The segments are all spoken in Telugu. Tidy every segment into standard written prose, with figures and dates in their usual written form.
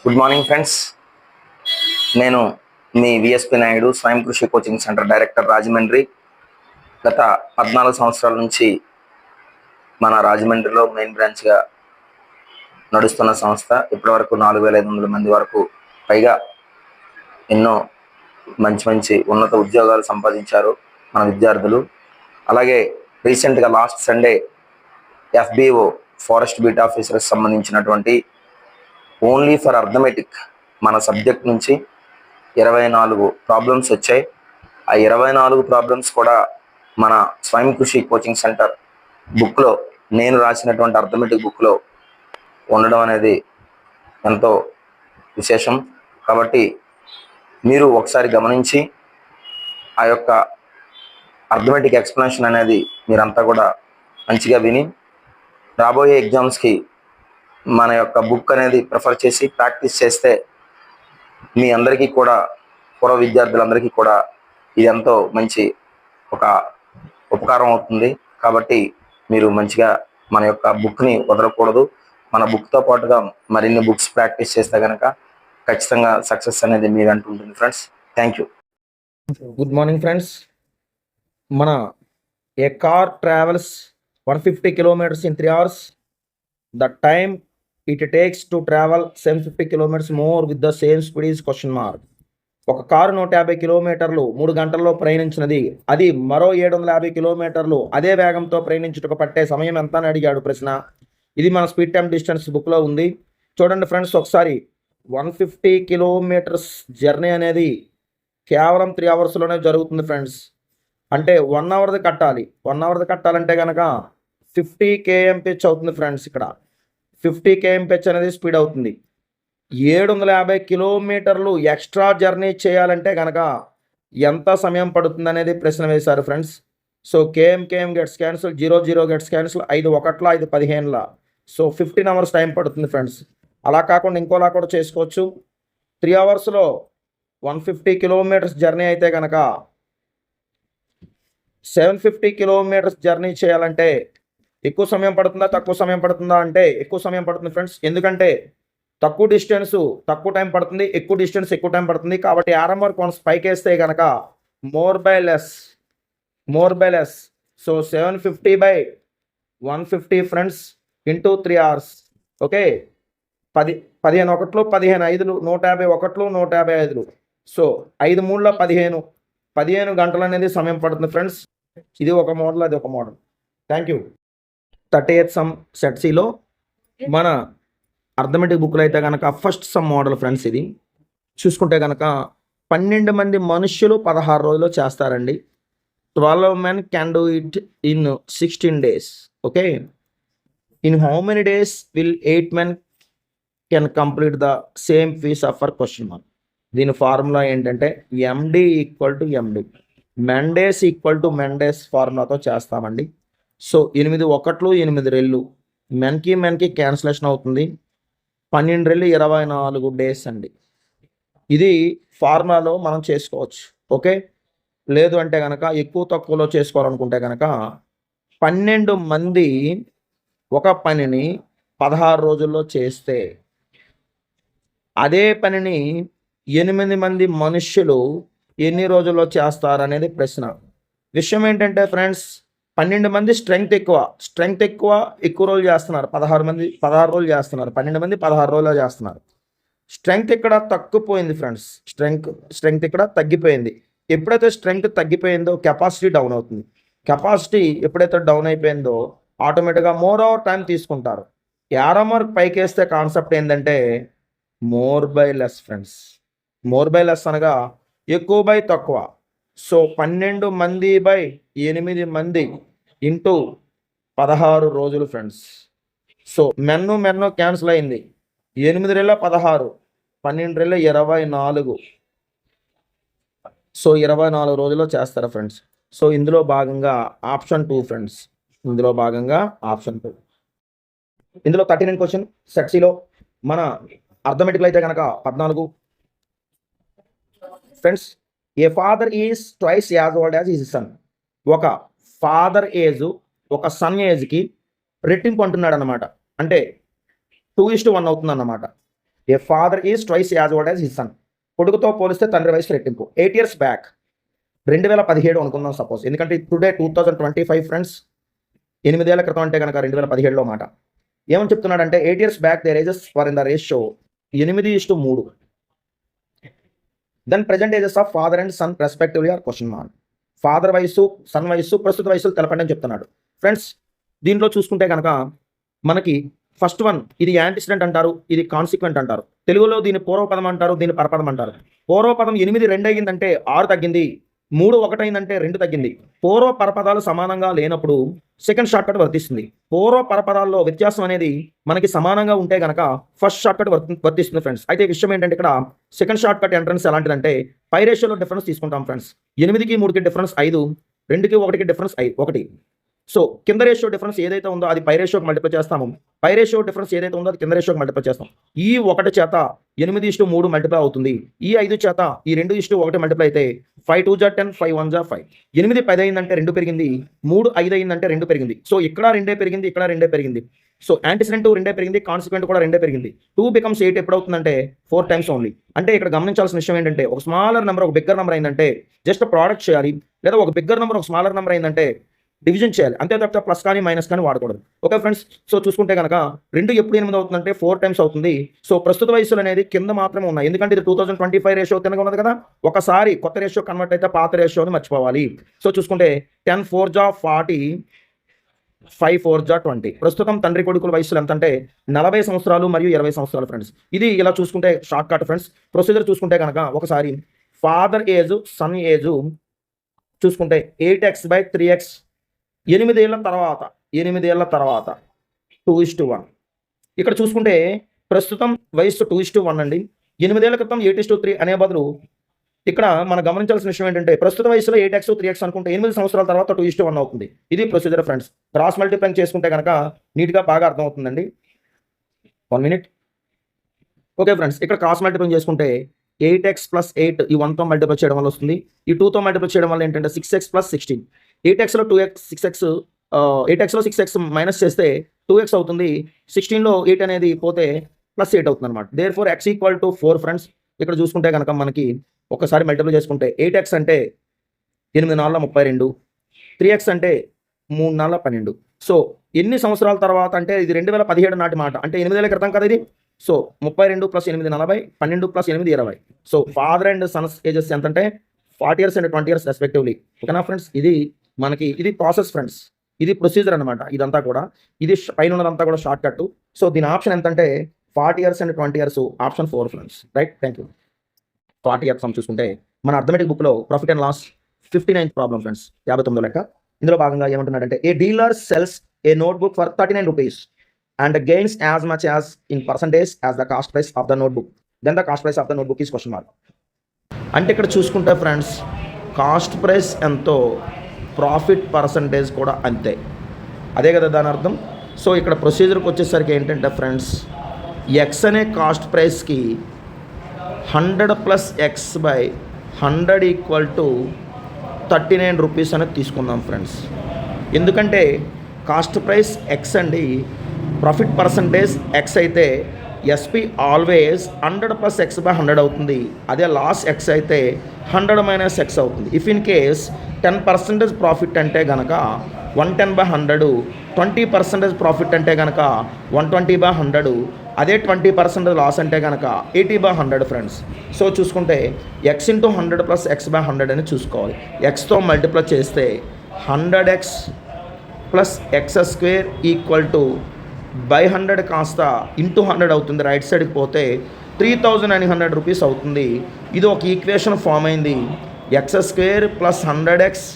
Good morning friends. నేను మీ విఎస్పి నాయుడు స్వయం కృషి కోచింగ్ సెంటర్ డైరెక్టర్ రాజమండ్రి. గత 14 సంవత్సరాల నుంచి మన రాజమండ్రిలో మెయిన్ బ్రాంచ్గా నడుస్తున్న సంస్థ. ఇప్పటివరకు 4,500 మంది వరకు పైగా ఎన్నో మంచి ఉన్నత ఉద్యోగాలు సంపాదించారు మన విద్యార్థులు. అలాగే రీసెంట్గా last Sunday FBO forest beat ఆఫీసర్కి సంబంధించినటువంటి ఓన్లీ ఫర్ అర్థమెటిక్ మన సబ్జెక్ట్ నుంచి 24 ప్రాబ్లమ్స్ వచ్చాయి. ఆ 24 ప్రాబ్లమ్స్ కూడా మన స్వయం కృషి కోచింగ్ సెంటర్ బుక్లో, నేను రాసినటువంటి అర్థమెటిక్ బుక్లో ఉండడం అనేది ఎంతో విశేషం. కాబట్టి మీరు ఒకసారి గమనించి ఆ యొక్క అర్థమెటిక్ ఎక్స్ప్లెనేషన్ అనేది మీరంతా కూడా మంచిగా విని రాబోయే ఎగ్జామ్స్కి మన యొక్క బుక్ అనేది ప్రిఫర్ చేసి ప్రాక్టీస్ చేస్తే మీ అందరికీ కూడా, పూర్వ విద్యార్థులందరికీ కూడా ఇది ఎంతో మంచి ఒక ఉపకారం అవుతుంది. కాబట్టి మీరు మంచిగా మన యొక్క బుక్ని వదలకూడదు. మన బుక్తో పాటుగా మరిన్ని బుక్స్ ప్రాక్టీస్ చేస్తే కనుక ఖచ్చితంగా సక్సెస్ అనేది మీ వెంట ఉంటుంది friends. Thank you. Good morning friends. మన ఏ car travels 150 kilometers in 3 hours. The time it takes to travel 750 kilometers more with the same speed is question mark. ఒక కారు 150 కిలోమీటర్లు 3 గంటల్లో ప్రయాణించినది, అది మరో 750 కిలోమీటర్లు అదే వేగంతో ప్రయాణించుటకు పట్టే సమయం ఎంత అని అడిగాడు ప్రశ్న. ఇది మన స్పీడ్ టైమ్ డిస్టెన్స్ బుక్లో ఉంది. చూడండి ఫ్రెండ్స్, ఒకసారి 150 kilometers జర్నీ అనేది కేవలం 3 అవర్స్లోనే జరుగుతుంది ఫ్రెండ్స్. అంటే 1 అవర్ది కట్టాలి. 1 అవర్ది కట్టాలంటే కనుక 50 kmph అవుతుంది ఫ్రెండ్స్. ఇక్కడ 50 kmph అనేది స్పీడ్ అవుతుంది. 750 కిలోమీటర్లు ఎక్స్ట్రా జర్నీ చేయాలంటే కనుక ఎంత సమయం పడుతుంది అనేది ప్రశ్న వేశారు friends. So KM gets cancel, 0 gets cancel, 5 1ల 5 15ల. సో 15 hours టైం పడుతుంది ఫ్రెండ్స్. అలా కాకుండా ఇంకోలా కూడా చేసుకోవచ్చు. 3 అవర్స్లో 150 kilometers జర్నీ అయితే కనుక 750 kilometers జర్నీ చేయాలంటే ఎక్కువ సమయం పడుతుందా తక్కువ సమయం పడుతుందా అంటే ఎక్కువ సమయం పడుతుంది ఫ్రెండ్స్. ఎందుకంటే తక్కువ డిస్టెన్స్ తక్కువ టైం పడుతుంది, ఎక్కువ డిస్టెన్స్ ఎక్కువ టైం పడుతుంది. కాబట్టి ఆర్ఎంఆర్ కోన్స్ పైకి వేస్తే కనుక more by less. So 750/150 friends into 3 hours. Okay, 15 1లు 15 5లు 150 1లు 150 5లు. సో 5 3ల 15 గంటలు అనేది సమయం పడుతుంది ఫ్రెండ్స్. ఇది ఒక మోడల్, అది ఒక model. Thank you. 38th sum set సిలో మన అర్థమెటిక్ బుక్లో అయితే కనుక ఫస్ట్ సమ్ మోడల్ ఫ్రెండ్స్. ఇది చూసుకుంటే కనుక 12 మంది మనుష్యులు 16 రోజుల్లో చేస్తారండి. 12 men can do it in 16 days. Okay, in how many days will 8 men can complete the same piece of work question mark. దీని ఫార్ములా ఏంటంటే MD = MD, మెండేస్ = మెండేస్ ఫార్ములాతో చేస్తామండి. సో 8 1లు 8 2లు, మెన్కి క్యాన్సిలేషన్ అవుతుంది. 12 2 24 డేస్ అండి. ఇది ఫార్ములాలో మనం చేసుకోవచ్చు. ఓకే, లేదు అంటే కనుక ఎక్కువ తక్కువలో చేసుకోవాలనుకుంటే కనుక 12 మంది ఒక పనిని 16 రోజుల్లో చేస్తే అదే పనిని 8 మంది మనుష్యులు ఎన్ని రోజుల్లో చేస్తారనేది ప్రశ్న. విషయం ఏంటంటే ఫ్రెండ్స్, 12 మంది స్ట్రెంగ్త్ ఎక్కువ రోజులు చేస్తున్నారు. 16 మంది 16 రోజులు చేస్తున్నారు. 12 మంది 16 రోజులు చేస్తున్నారు. స్ట్రెంగ్త్ ఇక్కడ తగ్గిపోయింది ఫ్రెండ్స్. స్ట్రెంగ్త్ ఇక్కడ తగ్గిపోయింది. ఎప్పుడైతే స్ట్రెంగ్త్ తగ్గిపోయిందో కెపాసిటీ డౌన్ అవుతుంది. కెపాసిటీ ఎప్పుడైతే డౌన్ అయిపోయిందో ఆటోమేటిక్గా మోర్ అవర్ టైం తీసుకుంటారు. ఆర్ఎంఆర్ పైకి వేస్తే కాన్సెప్ట్ ఏంటంటే more by less friends. More by less అనగా ఎక్కువ బై తక్కువ. సో 12 మంది బై 8 మంది ఇంటూ 16 రోజులు ఫ్రెండ్స్. సో మెన్ను క్యాన్సిల్ అయింది. 8 2 16, 12 2 24. సో 24 రోజుల్లో చేస్తారా ఫ్రెండ్స్. సో ఇందులో భాగంగా ఆప్షన్ 2 ఫ్రెండ్స్. ఇందులో 39 క్వశ్చన్ సెట్ సిలో మన అర్థమెటిక్లో అయితే కనుక 14 friends. A father is twice as old as his son. ఒక ఫాదర్ ఏజ్ ఒక సన్ ఏజ్కి రెట్టింపు అంటున్నాడు అన్నమాట. అంటే 2:1 అవుతుంది అన్నమాట. A father is twice as old as his son. కొడుకుతో పోలిస్తే తండ్రి వయసు రెట్టింపు. 8 years బ్యాక్ 2017 అనుకుందాం సపోజ్, ఎందుకంటే టుడే 2025 ఫ్రెండ్స్, 8 ఏళ్ల క్రితం అంటే కనుక 2017లో మాట. ఏమని చెప్తున్నాడంటే 8 years back their ages for in the ratio 8:3. Then present ages of father and son respectively are question mark. Father వయసు, సన్ వయసు, ప్రస్తుత వయసులు తెలపండి అని చెప్తున్నాడు. ఫ్రెండ్స్ దీంట్లో చూసుకుంటే కనుక మనకి ఫస్ట్ వన్ ఇది యాంటిసిడెంట్ అంటారు, ఇది కాన్సిక్వెంట్ అంటారు. తెలుగులో దీన్ని పూర్వపదం అంటారు, దీన్ని పరపదం అంటారు. పూర్వపదం 8 2 అయ్యిందంటే 6 తగ్గింది, 3 1 అయిందంటే 2 తగ్గింది. పూర్వ పరపదాలు సమానంగా లేనప్పుడు సెకండ్ షార్ట్ కట్ వర్తిస్తుంది. పూర్వ పరపదాల్లో వ్యత్యాసం అనేది మనకి సమానంగా ఉంటే గనక ఫస్ట్ షార్ట్ కట్ వర్తిస్తుంది ఫ్రెండ్స్. అయితే విషయం ఏంటంటే ఇక్కడ సెకండ్ షార్ట్ కట్ ఎంట్రన్స్ ఎలాంటిదంటే పై రేషియోలో డిఫరెన్స్ తీసుకుంటాం ఫ్రెండ్స్. 8కి 3కి డిఫరెన్స్ 5, 2కి 1కి డిఫరెన్స్ 1. సో కింద రేషియో డిఫరెన్స్ ఏదైతే ఉందో అది పై రేషియోకి మల్టిప్లై చేస్తాము, పై రేషియో డిఫరెన్స్ ఏదైతే ఉందో అది కింద రేషియోకి మల్టిప్లై చేస్తాం. ఈ 1 చేత 8:3 మల్టిప్లై అవుతుంది. ఈ 5 చేత ఈ 2:1 మల్టిప్లై అయితే 5 2 జా 10, 5 1 జా 5. 8 10 అయిందంటే 2 పెరిగింది, 3 5 అయిందంటే 2 పెరిగింది. సో ఇక్కడ 2 పెరిగింది, ఇక్కడ 2 పెరిగింది. సో యాంటిసిడెంట్ 2 పెరిగింది, కాన్సిక్వెంట్ కూడా 2 పెరిగింది. 2 becomes 8 ఎప్పుడు అవుతుందంటే 4 times ఓన్లీ. అంటే ఇక్కడ గమనించాల్సిన విషయం ఏంటంటే ఒక స్మాలర్ నెంబర్ ఒక బిగ్గర్ నెంబర్ అయిందంటే జస్ట్ ప్రోడక్ట్ చేయాలి, లేదా ఒక బిగ్గర్ నెంబర్ ఒక స్మాలర్ నెంబర్ అయిందంటే డివిజన్ చేయాలి, అంతే తప్ప ప్లస్ కానీ మైనస్ కానీ వాడకూడదు. ఓకే ఫ్రెండ్స్, సో చూసుకుంటే కనుక 2 ఎప్పుడు 8 అవుతుందంటే 4 times అవుతుంది. సో ప్రస్తుత వయసులు అనేది కింద మాత్రమే ఉన్నాయి, ఎందుకంటే ఇది 2025 రేషియో కిందగా ఉన్నది కదా. ఒకసారి కొత్త రేషియో కన్వర్ట్ అయితే పాత రేషియోని మర్చిపోవాలి. సో చూసుకుంటే 10 4 జా 40, 5 4 జా 20. ప్రస్తుతం తండ్రి కొడుకుల వయసులు ఎంత అంటే 40 సంవత్సరాలు మరియు 20 సంవత్సరాలు ఫ్రెండ్స్. ఇది ఇలా చూసుకుంటే షార్ట్ కట్ ఫ్రెండ్స్. ప్రొసీజర్ చూసుకుంటే కనుక ఒకసారి ఫాదర్ ఏజ్, సన్ ఏజ్ చూసుకుంటే 8x/3x 8 ఏళ్ల తర్వాత 2:1. ఇక్కడ చూసుకుంటే ప్రస్తుతం వయసు 2:1 అండి. 8 ఏళ్ల క్రితం 8:3 అనే బదులు ఇక్కడ మనం గమనించాల్సిన విషయం ఏంటంటే ప్రస్తుత వయసులో 8x 3x అనుకుంటే 8 సంవత్సరాల తర్వాత 2:1 అవుతుంది. ఇది ప్రొసీజర్ ఫ్రెండ్స్. క్రాస్ మల్టిప్లైంగ్ చేసుకుంటే కనుక నీట్గా బాగా అర్థమవుతుందండి. 1 minute. ఓకే ఫ్రెండ్స్, ఇక్కడ క్రాస్ మల్టిప్లైంగ్ చేసుకుంటే 8x + 8 ఈ 1తో మల్టిప్లై చేయడం వల్ల వస్తుంది. ఈ 2తో మల్టిప్లై చేయడం వల్ల ఏంటంటే 6x + 16. 8xలో 2x 6x 8xలో 6x minus చేస్తే 2x అవుతుంది. 16లో 8 అనేది పోతే +8 అవుతుంది అనమాట. Therefore x = 4 friends. ఇక్కడ చూసుకుంటే కనుక మనకి ఒకసారి మల్టిప్లై చేసుకుంటే 8x అంటే 8 4 32, 3x అంటే 3 4 12. సో ఎన్ని సంవత్సరాల తర్వాత అంటే ఇది 2017 నాటి మాట, అంటే 8 ఏళ్ల క్రితం కదా ఇది. So 32 + 8 40, 12 + 8 20. So father and sons ages ఎంత అంటే 40 years and 20 years రెస్పెక్టివ్లీ. ఓకేనా ఫ్రెండ్స్, ఇది ప్రాసెస్ ఫ్రెండ్స్, ఇది ప్రొసీజర్ అనమాట. ఇదంతా కూడా ఇది పైన ఉన్నదంతా కూడా షార్ట్ కట్. సో దీని ఆప్షన్ ఎంత అంటే 40 years and 20 years, option 4 friends. Right, thank you. 40 years చూసుకుంటే మన అర్థమెటిక్ బుక్లో profit and loss 59th problem friends, 59వ లెక్క. ఇందులో భాగంగా ఏమంటున్నాడంటే a dealer sells a notebook for 39 rupees and gains as much as in percentage as the cost price of the notebook. Then the cost price of the notebook is question mark. అంటే ఇక్కడ చూసుకుంటే ఫ్రెండ్స్ కాస్ట్ ప్రైస్ ఎంతో ప్రాఫిట్ పర్సంటేజ్ కూడా అంతే, అదే కదా దాని అర్థం. సో ఇక్కడ ప్రొసీజర్కి వచ్చేసరికి ఏంటంటే ఫ్రెండ్స్ ఎక్స్ అనే కాస్ట్ ప్రైస్కి 100 + x/100 = 39 rupees అనేది తీసుకుందాం ఫ్రెండ్స్. ఎందుకంటే కాస్ట్ ప్రైస్ ఎక్స్ అండి, ప్రాఫిట్ పర్సంటేజ్ ఎక్స్ అయితే ఎస్పి ఆల్వేస్ 100 + x/100 అవుతుంది. అదే లాస్ ఎక్స్ అయితే 100 - x అవుతుంది. ఇఫ్ ఇన్ కేస్ 10% ప్రాఫిట్ అంటే కనుక 110/100, 20% ప్రాఫిట్ అంటే కనుక 120/100, అదే 20% లాస్ అంటే కనుక 80/100 ఫ్రెండ్స్. సో చూసుకుంటే x × 100 + x/100 అని చూసుకోవాలి. ఎక్స్తో మల్టిప్లై చేస్తే 100x + x² = 100 కాస్త × 100 అవుతుంది. రైట్ సైడ్కి పోతే 3900 rupees అవుతుంది. ఇది ఒక ఈక్వేషన్ ఫామ్ అయింది. x² + 100x -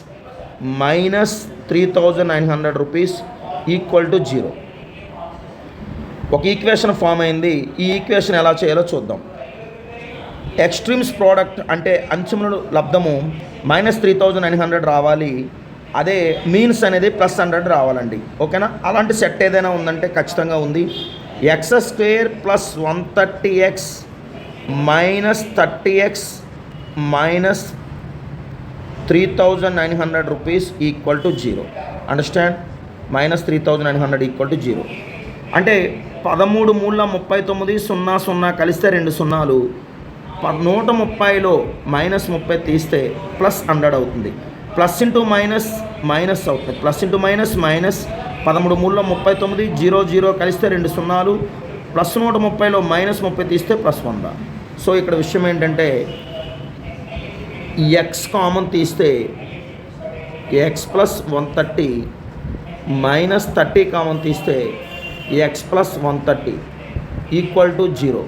3900 rupees = 0. ఒక ఈక్వేషన్ ఫామ్ అయింది. ఈ ఈక్వేషన్ ఎలా చేయాలో చూద్దాం. ఎక్స్ట్రీమ్స్ ప్రోడక్ట్ అంటే అంచముల లబ్ధము -3900 రావాలి, అదే మీన్స్ అనేది +100 రావాలండి. ఓకేనా, అలాంటి సెట్ ఏదైనా ఉందంటే ఖచ్చితంగా ఉంది. x² + 130x - 30x - 3900 rupees = 0. Understand, -3900 = 0. అంటే 13 మూల 39 0 0 కలిస్తే 2 సున్నాలు 130లో -30 తీస్తే +100 అవుతుంది. ప్లస్ ఇంటూ మైనస్ మైనస్ అవుతుంది. ప్లస్ ఇంటూ మైనస్ మైనస్ 13 మూల 39 0 0 కలిస్తే 2 సున్నాలు +130లో -30 తీస్తే +100. సో ఇక్కడ విషయం ఏంటంటే ఎక్స్ కామన్ తీస్తే ఎక్స్ ప్లస్ 130 -30 కామన్ తీస్తే ఎక్స్ ప్లస్ 130 ఈక్వల్ టు 0.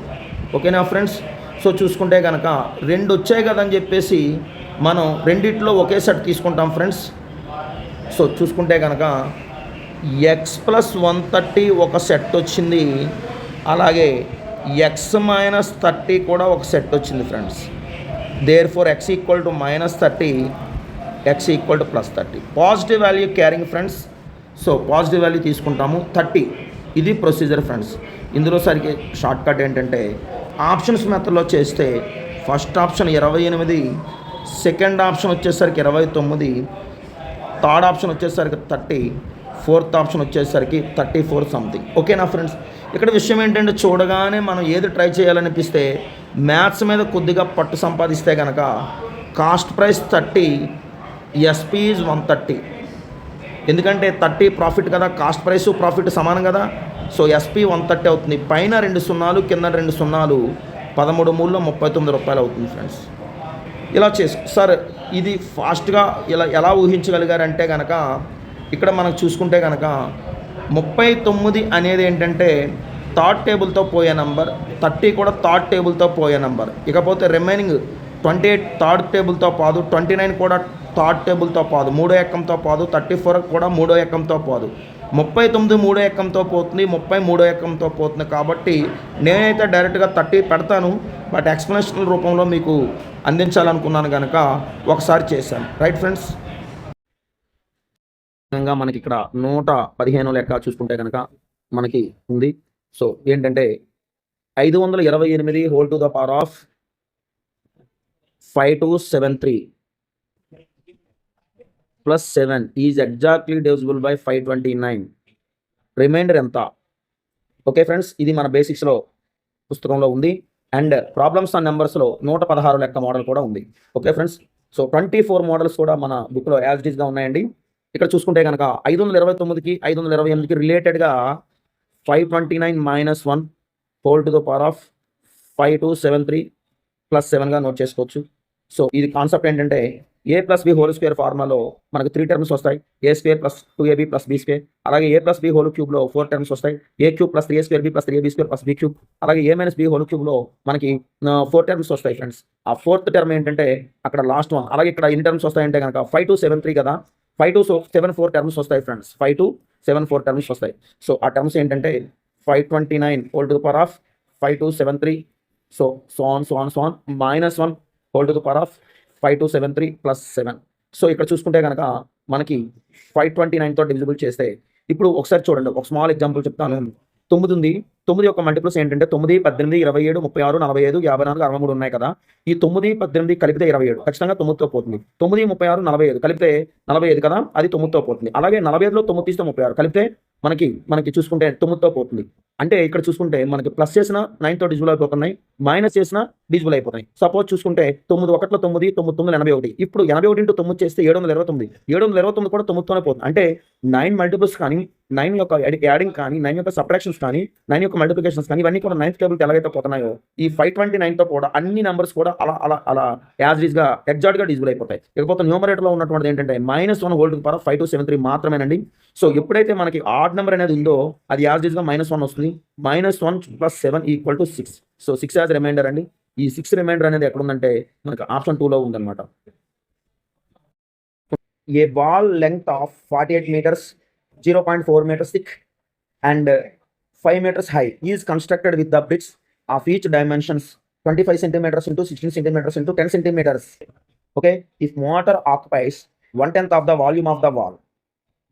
ఓకేనా ఫ్రెండ్స్? సో చూసుకుంటే కనుక 2 వచ్చాయి కదని చెప్పేసి మనం రెండిట్లో ఒకే సెట్ తీసుకుంటాం ఫ్రెండ్స్. సో చూసుకుంటే కనుక ఎక్స్ ప్లస్ 130 ఒక సెట్ వచ్చింది, అలాగే ఎక్స్ మైనస్ 30 కూడా ఒక సెట్ వచ్చింది friends. There four x equal to -30, x equal to +30. Positive value carrying friends. So positive value తీసుకుంటాము 30. ఇది ప్రొసీజర్ ఫ్రెండ్స్. ఇందులో సరికి షార్ట్ కట్ ఏంటంటే ఆప్షన్స్ మెథడ్లో చేస్తే ఫస్ట్ ఆప్షన్ 28, సెకండ్ ఆప్షన్ వచ్చేసరికి 29, థర్డ్ ఆప్షన్ వచ్చేసరికి 30, ఫోర్త్ ఆప్షన్ వచ్చేసరికి 34 సంథింగ్. ఓకేనా ఫ్రెండ్స్? ఇక్కడ విషయం ఏంటంటే చూడగానే మనం ఏది ట్రై చేయాలనిపిస్తే మ్యాథ్స్ మీద కొద్దిగా పట్టు సంపాదిస్తే కనుక కాస్ట్ ప్రైస్ 30, ఎస్పీ ఈజ్ 130. ఎందుకంటే 30 ప్రాఫిట్ కదా, కాస్ట్ ప్రైస్ ప్రాఫిట్ సమానం కదా. సో ఎస్పీ 130 అవుతుంది. పైన 2 సున్నాలు కింద 2 సున్నాలు 13 మూలలో 39 రూపాయలు అవుతుంది ఫ్రెండ్స్. ఇలా సార్ ఇది ఫాస్ట్గా ఇలా ఎలా ఊహించగలిగారంటే కనుక ఇక్కడ మనం చూసుకుంటే కనుక 39 అనేది ఏంటంటే థర్డ్ టేబుల్తో పోయే నెంబర్, 30 కూడా థర్డ్ టేబుల్తో పోయే నెంబర్. ఇకపోతే రిమైనింగ్ 28 థర్డ్ టేబుల్తో పాదు, 29 కూడా థర్డ్ టేబుల్తో పాదు, మూడో ఎక్కంతో పాదు, 34 కూడా మూడో ఎక్కంతో పాదు, 39 మూడో ఎక్కంతో పోతుంది, 30 మూడో ఎక్కంతో పోతుంది. కాబట్టి నేనైతే డైరెక్ట్గా 30 పెడతాను, బట్ ఎక్స్ప్లెనేషన్ రూపంలో మీకు అందించాలనుకున్నాను కనుక ఒకసారి చేశాను. Right friends? విధంగా మనకి ఇక్కడ 115 లెక్క చూసుకుంటే కనుక మనకి ఉంది. సో ఏంటంటే 528 whole to the power of 5273 plus 7 is exactly divisible by 529. Remainder ఎంత? ఓకే ఫ్రెండ్స్, ఇది మన బేసిక్స్లో పుస్తకంలో ఉంది. అండ్ ప్రాబ్లమ్స్ అండ్ నెంబర్స్లో 116 లెక్క మోడల్ కూడా ఉంది. Okay friends? సో 24 మోడల్స్ కూడా మన బుక్లో యాజ్ ఇట్ ఈస్గా ఉన్నాయండి. ఇక్కడ చూసుకుంటే కనుక 529కి 528కి రిలేటెడ్గా 529 - 1 whole to the power of 5273 plus 7గా నోట్ చేసుకోవచ్చు. సో ఇది కాన్సెప్ట్ ఏంటంటే a+b హోల్ స్క్వేర్ ఫార్ములాలో మనకు 3 టర్మ్స్ వస్తాయి. a² + 2ab + b². అలాగే a+b హోల్ క్యూబ్లో 4 టర్మ్స్ వస్తాయి. a³ + 3a² b + 3ab² + b³ అలాగే a - b హోల్ క్యూబ్లో మనకి 4 టర్మ్స్ వస్తాయి ఫ్రెండ్స్. ఆ 4th టర్మ్ ఏంటంటే అక్కడ లాస్ట్ వన్. అలాగే ఇక్కడ ఎన్ని టర్మ్స్ వస్తాయంటే కనుక 5273 కదా, 5274 టర్మ్స్ వస్తాయి ఫ్రెండ్స్. 5274 టర్మ్స్ వస్తాయి. సో ఆ టర్మ్స్ ఏంటంటే 529 whole to the power of 5273. So -1 whole to the power of 5273 plus 7. So ఇక్కడ చూసుకుంటే కనుక మనకి 529తో డివిజిబుల్ చేస్తే ఇప్పుడు ఒకసారి చూడండి, ఒక స్మాల్ ఎగ్జాంపుల్ చెప్తాను. 9 ఉంది. 9 యొక్క మల్టిపుల్స్ ఏంటంటే 9, 18, 27, 36, 45, 54, 63 ఉన్నాయి కదా. ఈ 9, 18 కలిపితే 27 ఖచ్చితంగా 9తో పోతుంది. 9, 36, 45 కలిపితే 45 కదా, అది 9తో పోతుంది. అలాగే 45లో 9 తీస్తే 36 కలిపితే మనకి చూసుకుంటే 9తో పోతుంది. అంటే ఇక్కడ చూసుకుంటే మనకి ప్లస్ చేసిన 9తో డిజిబుల్ అయిపోతున్నాయి, మైనస్ చేసిన డిజిబుల్ అయిపోతున్నాయి. సపోజ్ చూసుకుంటే 9 ఒకటిలో 9, 9 9 81. ఇప్పుడు 81 × 9 చేస్తే 729. 729 కూడా 9తోనే పోతుంది. అంటే 9 మల్టిపుల్స్ కానీ, 9 యొక్క యాడింగ్ కానీ, 9 యొక్క సబ్ట్రాక్షన్స్ కానీ, 9 యొక్క మల్టిప్లికేషన్స్ కానీ ఇవన్నీ కూడా 9th టేబుల్కి ఎలాగైతే పోతున్నాయో ఈ 529తో కూడా అన్ని నెంబర్స్ కూడా అలా యాజ్ ఈజ్గా ఎగ్జాక్ట్గా డిజిబుల్ అయిపోతాయి. ఇకపోతే న్యూమరేటర్లో ఉన్నటువంటిది ఏంటంటే -1 whole to the power of 5273 మాత్రమేనండి. సో ఎప్పుడైతే మనకి ఆడ్ నెంబర్ అనేది ఉందో అది యాజ్ ఈజ్గా -1 వస్తుంది. -1 + 7 = 6. సో 6 యాజ్ రిమైండర్ అండి. ఈ 6 రిమైండర్ అనేది ఎక్కడ ఉందంటే మనకి ఆప్షన్ 2లో ఉందన్నమాట. ఏ wall length of 48 meters, 0.4 meters thick and 5 meters high is constructed with the bricks of each dimensions 25 centimeters into 16 centimeters into 10 centimeters. Okay, if mortar occupies 1/10 of the volume of the wall,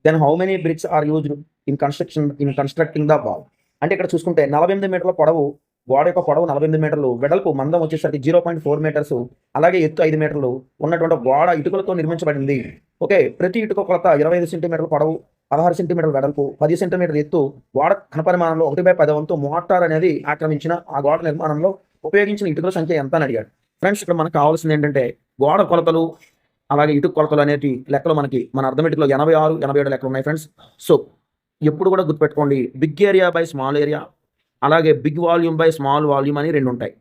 then how many bricks are used in constructing the wall? అంటే ఇక్కడ చూసుకుంటే 48 మీటర్ల పొడవు, గోడ యొక్క పొడవు 48 మీటర్లు, వెడల్పు మందం వచ్చేసరికి 0.4 meters, అలాగే ఎత్తు 5 మీటర్లు ఉన్నటువంటి గోడ ఇటుకలతో నిర్మించబడింది. ఓకే, ప్రతి ఇటుక కొలత 25 సెంటీమీటర్ల పొడవు, 16 సెంటీమీటర్ల వెడల్పు 10 సెంటీమీటర్ల ఎత్తు గోడ ఘనపరిమాణంలో 1/10 వంతు మోటార్ అనేది ఆక్రమించిన ఆ గోడ నిర్మాణంలో ఉపయోగించిన ఇటుకల సంఖ్య ఎంత అని అడిగాడు. ఫ్రెండ్స్ ఇక్కడ మనకు కావాల్సింది ఏంటంటే గోడ కొలతలు అలాగే ఇటుక కొలతలు అనేటి లెక్కలు మనకి మన అర్థమెటిక్లో 86, 87 లెక్కలు ఉన్నాయి ఫ్రెండ్స్. సో ఎప్పుడు కూడా గుర్తుపెట్టుకోండి, big area by small area అలాగే big volume by small volume అని 2 ఉంటాయి.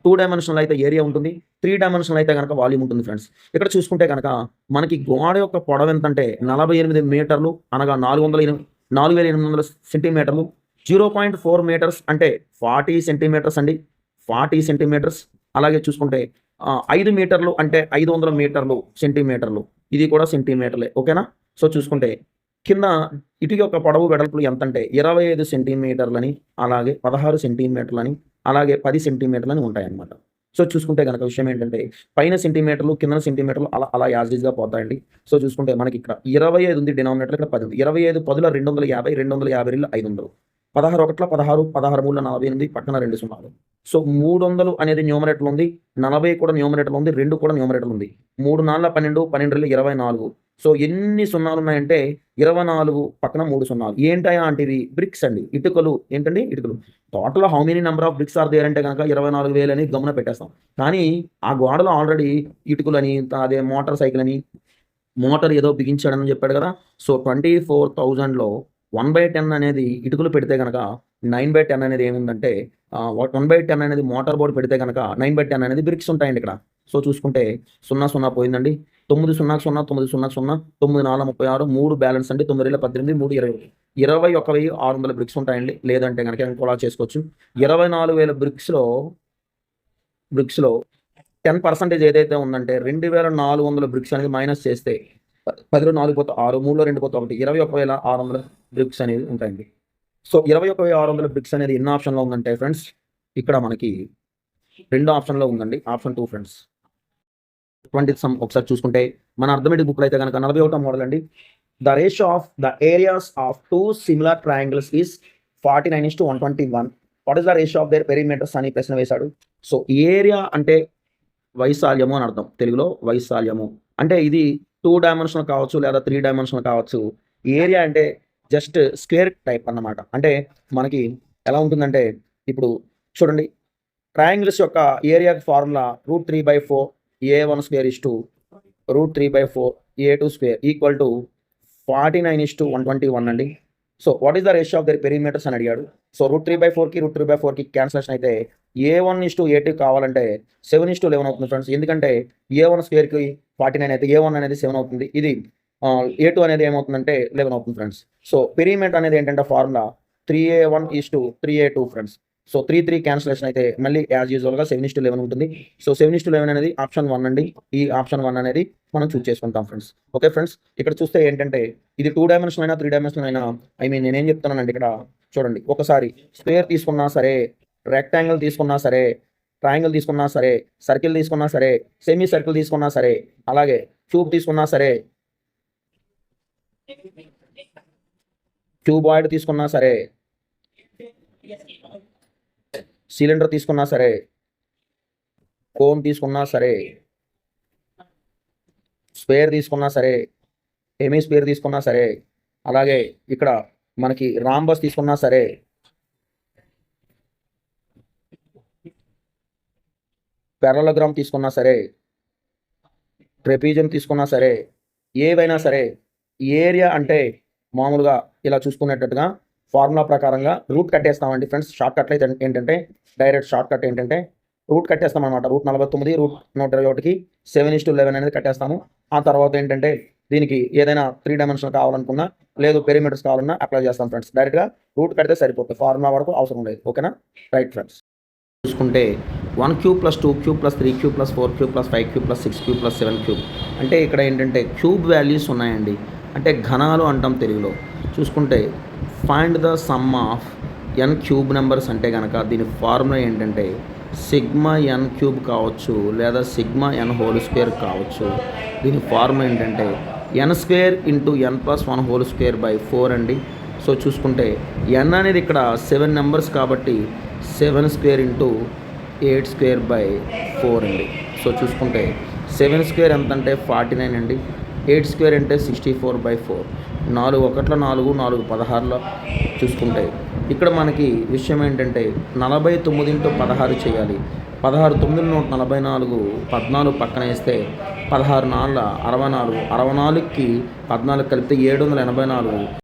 2 డైమెన్షనల్ అయితే ఏరియా ఉంటుంది, 3 డైమెన్షనల్ అయితే కనుక వాల్యూమ్ ఉంటుంది ఫ్రెండ్స్. ఇక్కడ చూసుకుంటే కనుక మనకి గోడ యొక్క పొడవు ఎంతంటే 48 మీటర్లు అనగా 4800 సెంటీమీటర్లు. 0.4 మీటర్స్ అంటే 40 సెంటీమీటర్స్ అండి, 40 సెంటీమీటర్స్. అలాగే చూసుకుంటే 5 మీటర్లు అంటే 500 మీటర్లు సెంటీమీటర్లు, ఇది కూడా సెంటీమీటర్లే. ఓకేనా? సో చూసుకుంటే కింద ఇటుక యొక్క పొడవు వెడల్పులు ఎంత అంటే 25 సెంటీమీటర్లని అలాగే 16 సెంటీమీటర్లని అలాగే 10 సెంటీమీటర్లని ఉంటాయన్నమాట. సో చూసుకుంటే కనుక విషయం ఏంటంటే పైన సెంటీమీటర్లు కింద సెంటీమీటర్లు అలా యాజిటీస్గా పోతాయండి. సో చూసుకుంటే మనకి ఇక్కడ 25 ఉంది డినామినేటర్, ఇక్కడ 10 ఉంది. 25 10ల 250, 250 500, 16 1ల 16, 16 3ల 48, పక్కన 2 సున్నాలు. సో 300 అనేది న్యూమరేటర్ ఉంది, 40 కూడా న్యూమరేటర్ ఉంది, 2 కూడా న్యూమరేటర్ ఉంది. 3 4 12, 12 24. సో ఎన్ని సున్నాలు ఉన్నాయంటే 24, పక్కన 3 సున్నాలు. ఏంటయా అంటే ఇవి బ్రిక్స్ అండి, ఇటుకలు. ఏంటండి? ఇటుకలు. Total how many number of bricks are there అంటే కనుక 24,000 అని గమన పెట్టేస్తాం. కానీ ఆ గోడలో ఆల్రెడీ ఇటుకలని, అదే మోటార్ సైకిల్ అని, మోటార్ ఏదో బిగించాడని చెప్పాడు కదా. సో 24,000లో 1/10 అనేది ఇటుకలు పెడితే కనుక 9/10 అనేది ఏముందంటే 1/10 అనేది మోటార్ బోర్డు పెడితే కనుక 9/10 అనేది బ్రిక్స్ ఉంటాయండి ఇక్కడ. సో చూసుకుంటే 0 0 పోయిందండి. 9 0 0 9 0 0 9 4 36, 3 బ్యాలెన్స్ అండి, 9 18, 3 20, 21,600 బ్రిక్స్ ఉంటాయండి. లేదంటే కనుక ఇంకోలా చేసుకోవచ్చు. 24,000 బ్రిక్స్లో 10% ఏదైతే ఉందంటే 2,400 బ్రిక్స్ అనేది మైనస్ చేస్తే 10లో 4 పోతే 6, 3లో 2 పోతే 1, 21,600 బ్రిక్స్ అనేది ఉంటాయండి. సో 21,600 బ్రిక్స్ అనేది ఎన్ని ఆప్షన్లో ఉందంటే ఫ్రెండ్స్ ఇక్కడ మనకి 2 ఆప్షన్లో ఉందండి. Option 2 friends. 20 సమ్ ఒకసారి చూసుకుంటే మన అర్థమెటిక్ బుక్లో అయితే కనుక 41వ మోడల్ అండి. The ratio of the areas of 2 similar triangles is 49:121. What is the ratio of their perimeters అని ప్రశ్న వేశాడు. సో ఏరియా అంటే వైశాల్యము అని అర్థం, తెలుగులో వైశాల్యము. అంటే ఇది 2 డైమెన్షనల్ కావచ్చు లేదా 3 డైమెన్షనల్ కావచ్చు. ఏరియా అంటే జస్ట్ స్క్వేర్ టైప్ అన్నమాట. అంటే మనకి ఎలా ఉంటుందంటే ఇప్పుడు చూడండి, ట్రయాంగిల్స్ యొక్క area formula √3/4 A1² √3/4 A2² equal to 49:121 అండి. So what is the ratio of their perimeters అని అడిగాడు. సో √3/4కి √3/4కి క్యాన్సిలేషన్ అయితే A1:A2 కావాలంటే 7:11 అవుతుంది ఫ్రెండ్స్. ఎందుకంటే A1² 49 అయితే A1 అనేది 7 అవుతుంది. ఇది A2 అనేది ఏమవుతుందంటే 11 అవుతుంది ఫ్రెండ్స్. సో పెరిమీటర్ అనేది ఏంటంటే formula 3A1:3A2 friends. So 3 cancellation అయితే మళ్ళీ యాజ్ యూజువల్గా 7:11 ఉంటుంది. సో 7:11 అనేది ఆప్షన్ 1 అండి. ఈ ఆప్షన్ 1 అనేది మనం చూస్ చేసుకుంటాం ఫ్రెండ్స్. ఓకే ఫ్రెండ్స్, ఇక్కడ చూస్తే ఏంటంటే ఇది 2 డైమెన్షనల్ అయినా 3 డైమెన్షనల్ అయినా నేనేం చెప్తున్నానండి ఇక్కడ చూడండి. ఒకసారి స్క్వేర్ తీసుకున్నా సరే, రెక్టాంగిల్ తీసుకున్నా సరే, ట్రయాంగిల్ తీసుకున్నా సరే, సర్కిల్ తీసుకున్నా సరే, సెమీ సర్కిల్ తీసుకున్నా సరే, అలాగే క్యూబ్ తీసుకున్నా సరే, క్యూబాయిడ్ తీసుకున్నా సరే, సిలిండర్ తీసుకున్నా సరే, కోన్ తీసుకున్నా సరే, స్క్వేర్ తీసుకున్నా సరే, హెమిస్ఫియర్ తీసుకున్నా సరే, అలాగే ఇక్కడ మనకి రాంబస్ తీసుకున్నా సరే, పారలలోగ్రామ్ తీసుకున్నా సరే, ట్రెపీజియం తీసుకున్నా సరే, ఏవైనా సరే ఏరియా అంటే మామూలుగా ఇలా చూసుకునేటట్టుగా ఫార్ములా ప్రకారంగా రూట్ కట్టేస్తామండి ఫ్రెండ్స్. షార్ట్ కట్ అయితే ఏంటంటే డైరెక్ట్ షార్ట్ కట్ ఏంటంటే రూట్ కట్టేస్తాం అనమాట. √49 √121కి 7:11 అనేది కట్టేస్తాము. ఆ తర్వాత ఏంటంటే దీనికి ఏదైనా 3 డైమెన్షనల్ కావాలనుకున్నా లేదు పెరిమీటర్స్ కావాలన్నా అప్లై చేస్తాం ఫ్రెండ్స్. డైరెక్ట్గా రూట్ కడితే సరిపోతుంది, ఫార్ములా వరకు అవసరం లేదు. ఓకేనా? Right friends. చూసుకుంటే 1³ + 2³ + 3³ + 4³ + 5³ + 6³ + 7³ అంటే ఇక్కడ ఏంటంటే క్యూబ్ వాల్యూస్ ఉన్నాయండి. అంటే ఘనాలు అంటాం తెలుగులో. చూసుకుంటే find the sum of n³ numbers అంటే కనుక దీని ఫార్ములా ఏంటంటే σn³ కావచ్చు లేదా σn² కావచ్చు. దీని ఫార్ములా ఏంటంటే n² × n + 1² 4 అండి. సో చూసుకుంటే n అనేది ఇక్కడ 7 నెంబర్స్ కాబట్టి 7² × 8² 4 అండి. సో చూసుకుంటే 7² ఎంత అంటే 49 అండి, 8² అంటే 64/4. 4 ఒకట్ల 4 4 16లో చూసుకుంటే ఇక్కడ మనకి విషయం ఏంటంటే 49 ఇంటూ 16 చేయాలి. 16 9 144, 14 పక్కన వేస్తే 16 4 64, 64కి 14 కలిపితే 784.